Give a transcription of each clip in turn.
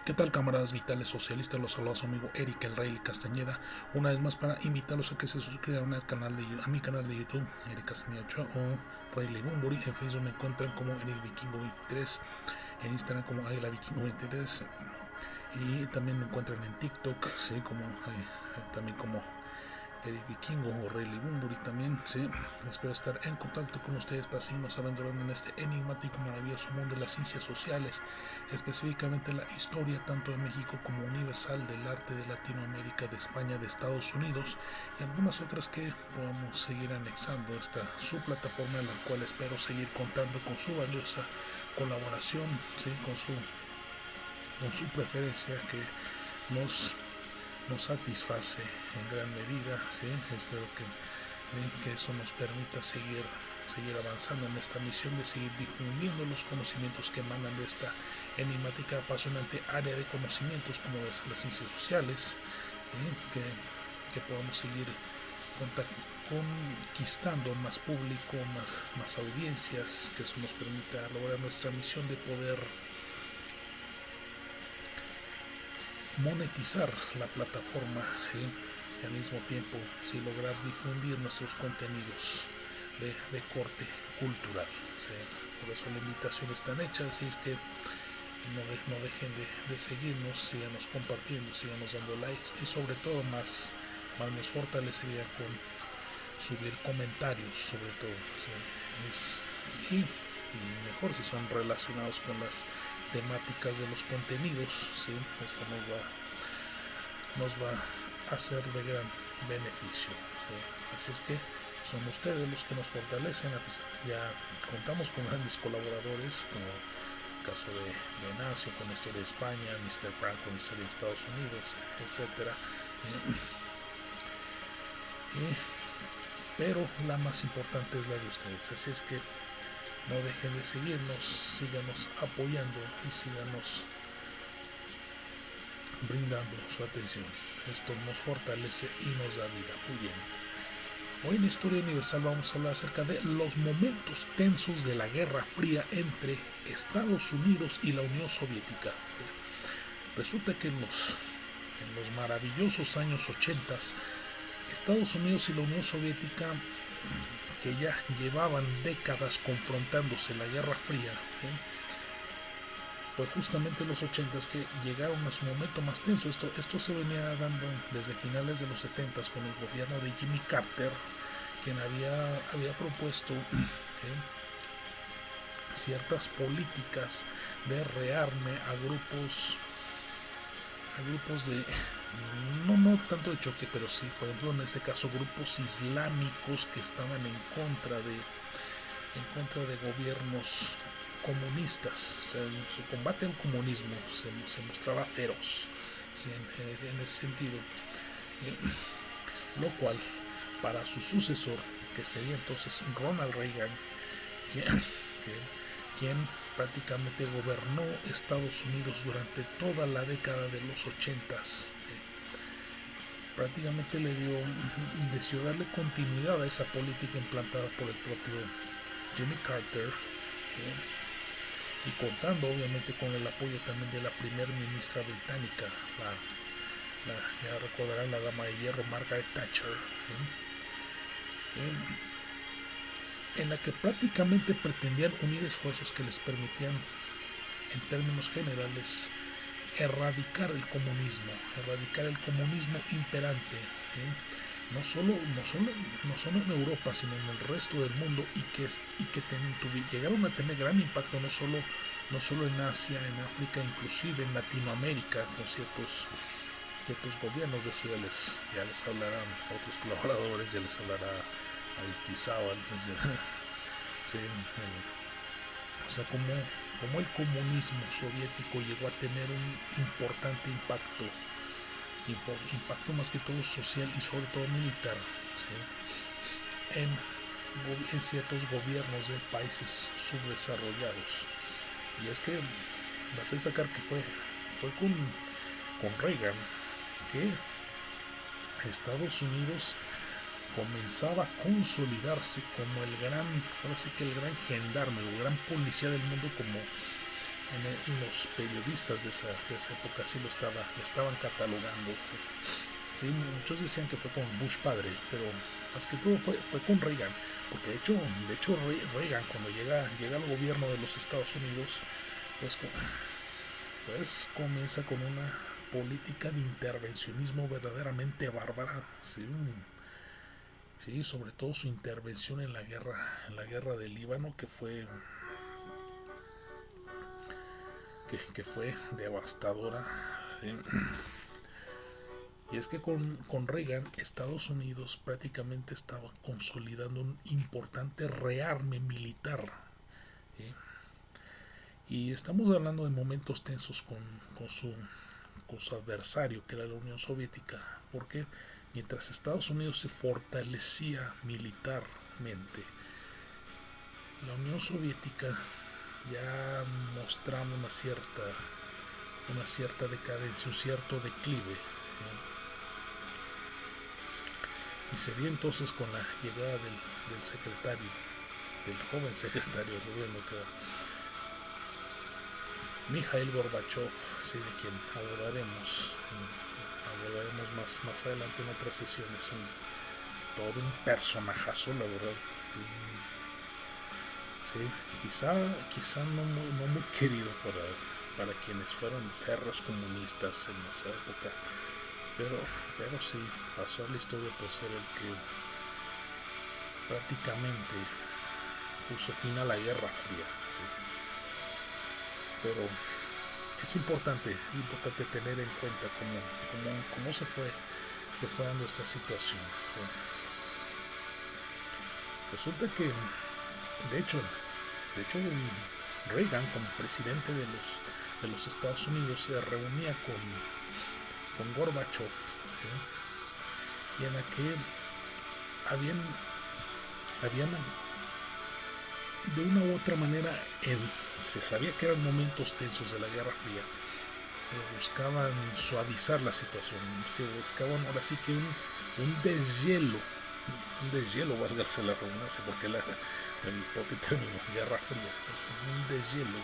¿Qué tal, camaradas vitales socialistas? Los saluda su amigo Eric el Rey Castañeda, una vez más para invitarlos a que se suscriban a mi canal de YouTube, Eric Castañeda 8 o Rayleigh Bumburi. En Facebook me encuentran como Eric Vikingo 23, en Instagram como Águila Vikingo 23 y también me encuentran en TikTok, sí, también como Eric Vikingo o Rayleigh Bumburi también, sí. Espero estar en contacto con ustedes para seguirnos aventurando en este enigmático, maravilloso mundo de las ciencias sociales, específicamente la historia tanto de México como universal, del arte de Latinoamérica, de España, de Estados Unidos y algunas otras que podamos seguir anexando esta su plataforma, en la cual espero seguir contando con su valiosa colaboración, sí, con su preferencia que nos satisface en gran medida, ¿sí? Espero que eso nos permita seguir avanzando en esta misión de seguir difundiendo los conocimientos que emanan de esta enigmática, apasionante área de conocimientos como las ciencias sociales, ¿sí? que podamos seguir conquistando más público, más audiencias, que eso nos permita lograr nuestra misión de poder monetizar la plataforma, ¿sí? Y al mismo tiempo lograr difundir nuestros contenidos de corte cultural, ¿sí? Por eso la invitación están hechas, así es que no dejen de seguirnos, síganos compartiendo, síganos dando likes y sobre todo más nos fortalecería con subir comentarios, sobre todo, ¿sí? y mejor si son relacionados con las temáticas de los contenidos, ¿sí? Esto nos va a ser de gran beneficio, ¿sí? Así es que son ustedes los que nos fortalecen. Ya contamos con grandes colaboradores como el caso de Nacio con la historia de España, Mr. Frank con la historia de Estados Unidos, etcétera. Pero la más importante es la de ustedes, así es que no dejen de seguirnos, síganos apoyando y síganos brindando su atención. Esto nos fortalece y nos da vida. Muy bien. Hoy en Historia Universal vamos a hablar acerca de los momentos tensos de la Guerra Fría entre Estados Unidos y la Unión Soviética. Resulta que en los maravillosos años 80, Estados Unidos y la Unión Soviética, que ya llevaban décadas confrontándose la Guerra Fría, fue justamente en los 80s que llegaron a su momento más tenso. Esto se venía dando desde finales de los 70s con el gobierno de Jimmy Carter, quien había propuesto ciertas políticas de rearme a grupos de no tanto de choque, pero sí, por ejemplo, en este caso grupos islámicos que estaban en contra de gobiernos comunistas. O sea, su combate al comunismo se mostraba feroz, ¿sí? en ese sentido, lo cual para su sucesor, que sería entonces Ronald Reagan, quien prácticamente gobernó Estados Unidos durante toda la década de los 80s, prácticamente decidió darle continuidad a esa política implantada por el propio Jimmy Carter, y contando obviamente con el apoyo también de la primer ministra británica, ya recordarán, la dama de hierro Margaret Thatcher, en la que prácticamente pretendían unir esfuerzos que les permitían, en términos generales, erradicar el comunismo imperante, no solo en Europa, sino en el resto del mundo, y que llegaron a tener gran impacto no solo en Asia, en África, inclusive en Latinoamérica, con ciertos gobiernos. De eso ya les hablarán otros colaboradores, ya les hablará Aristizábal, sí, o sea, como el comunismo soviético llegó a tener un importante impacto más que todo social y sobre todo militar, ¿sí? en ciertos gobiernos de países subdesarrollados. Y es que vas a destacar que fue con Reagan que Estados Unidos comenzaba a consolidarse como el gran gendarme, el gran policía del mundo, los periodistas de esa época sí lo estaban catalogando. Sí, muchos decían que fue con Bush padre, pero más que todo fue con Reagan, porque de hecho Reagan cuando llega al gobierno de los Estados Unidos, pues comienza con una política de intervencionismo verdaderamente bárbara, ¿sí? Sí, sobre todo su intervención en la guerra del Líbano, que fue devastadora, ¿sí? Y es que con Reagan, Estados Unidos prácticamente estaba consolidando un importante rearme militar, ¿sí? Y estamos hablando de momentos tensos con su adversario, que era la Unión Soviética, porque mientras Estados Unidos se fortalecía militarmente, la Unión Soviética ya mostraba una cierta decadencia, un cierto declive, ¿sí? Y sería entonces con la llegada del joven secretario del gobierno, que era Mikhail Gorbachev, ¿sí? De quien abordaremos más adelante en otras sesiones. Todo un personajazo, la verdad. Sí, quizá no muy querido para quienes fueron férreos comunistas en esa época, pero sí pasó a la historia por ser el que prácticamente puso fin a la Guerra Fría. Pero es importante tener en cuenta cómo se fue dando esta situación. Resulta que de hecho Reagan, como presidente de los Estados Unidos, se reunía con Gorbachev, ¿sí? Y en la que habían de una u otra manera, se sabía que eran momentos tensos de la Guerra Fría, buscaban suavizar la situación, se buscaban ahora sí que un deshielo, válgase la redundancia, porque el propio término Guerra Fría es un deshielo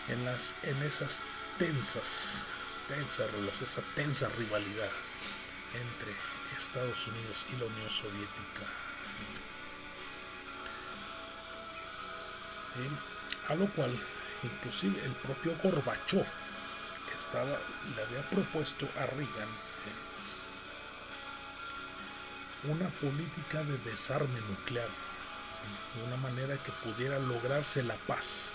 en esas relaciones, esa tensa rivalidad entre Estados Unidos y la Unión Soviética. A lo cual inclusive el propio Gorbachev le había propuesto a Reagan una política de desarme nuclear, ¿sí? De una manera que pudiera lograrse la paz.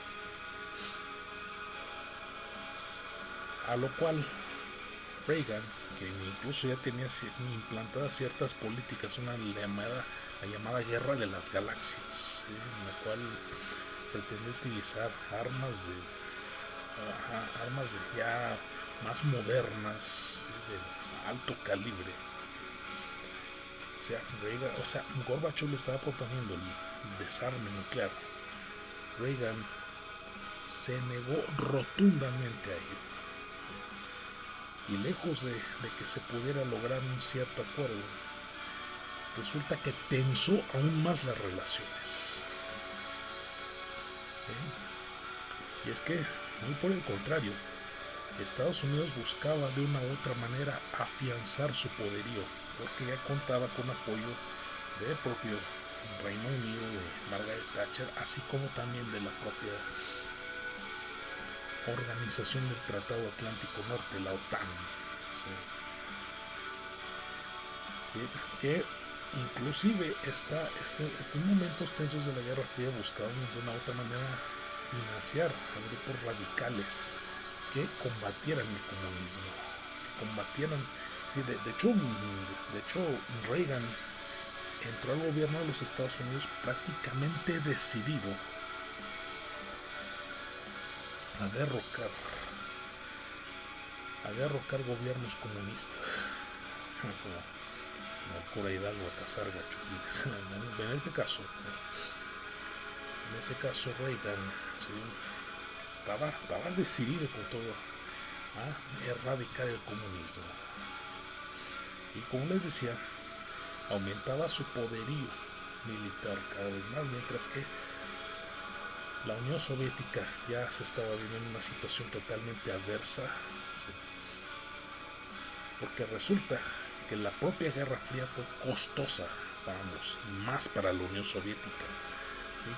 A lo cual Reagan, que incluso ya tenía implantadas ciertas políticas, la llamada Guerra de las Galaxias, ¿sí? En la cual pretende utilizar armas de ya más modernas, de alto calibre. O sea, Gorbachev le estaba proponiendo el desarme nuclear. Reagan se negó rotundamente a ello. Y lejos de que se pudiera lograr un cierto acuerdo, resulta que tensó aún más las relaciones. Y es que, muy por el contrario, Estados Unidos buscaba de una u otra manera afianzar su poderío, porque ya contaba con apoyo del propio Reino Unido, de Margaret Thatcher, así como también de la propia Organización del Tratado Atlántico Norte, la OTAN, ¿sí? Que inclusive estos momentos tensos de la Guerra Fría buscaban de una u otra manera financiar a grupos radicales que combatieran el comunismo, que combatieran. Sí, de hecho, Reagan entró al gobierno de los Estados Unidos prácticamente decidido a derrocar gobiernos comunistas, como el cura Hidalgo a cazar gachupines. En este caso Reagan, ¿sí? estaba decidido con todo a erradicar el comunismo. Y como les decía, aumentaba su poderío militar cada vez más, mientras que la Unión Soviética ya se estaba viendo en una situación totalmente adversa, ¿sí? Porque resulta que la propia Guerra Fría fue costosa para ambos, y más para la Unión Soviética, ¿sí?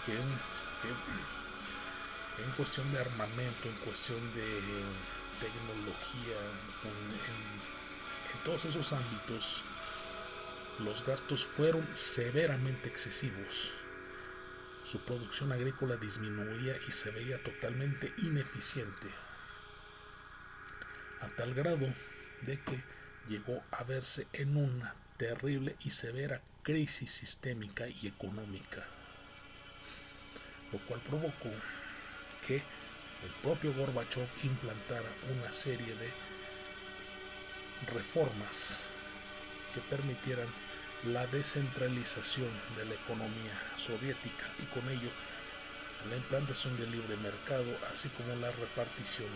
En cuestión de armamento, en cuestión de tecnología, en todos esos ámbitos, los gastos fueron severamente excesivos. Su producción agrícola disminuía y se veía totalmente ineficiente, a tal grado de que llegó a verse en una terrible y severa crisis sistémica y económica, lo cual provocó que el propio Gorbachev implantara una serie de reformas que permitieran la descentralización de la economía soviética y con ello la implantación del libre mercado, así como la repartición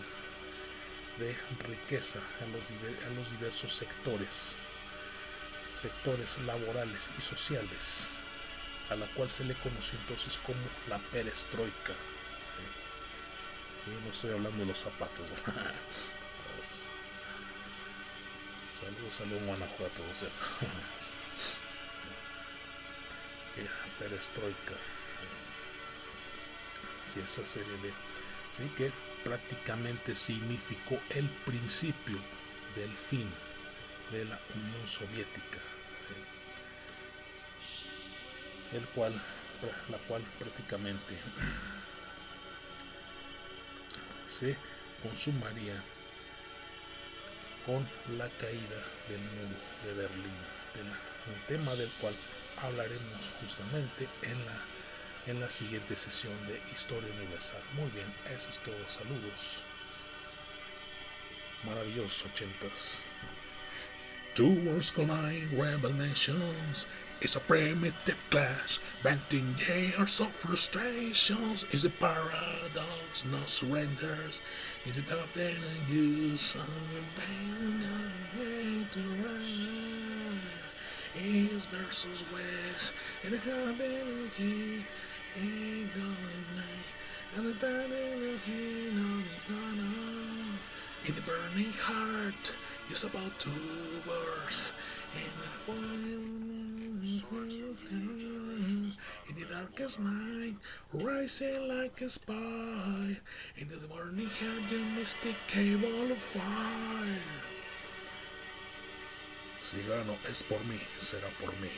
de riqueza a los diversos sectores laborales y sociales, a la cual se le conoció entonces como la perestroika. Yo no estoy hablando de los zapatos. Saludos a León, Guanajuato, ¿cierto? Perestroika. Sí, esa serie de... Sí, que prácticamente significó el principio del fin de la Unión Soviética, la cual prácticamente se consumaría con la caída del muro de Berlín, un tema del cual hablaremos justamente en la siguiente sesión de Historia Universal. Muy bien, eso es todo. Saludos. Maravillosos 80s. Two worlds collide, rebel nations. It's a primitive clash, venting years of frustrations. It's a paradox, no surrenders. It's a top that I do, some way to rise. East versus west, and the continuity ain't going night. And the time in the hand on the corner. In the burning heart is about to burst. In the darkest night, rising like a spy. In the morning heart, the mystic cable of fire. Si gano es por mí, será por mí.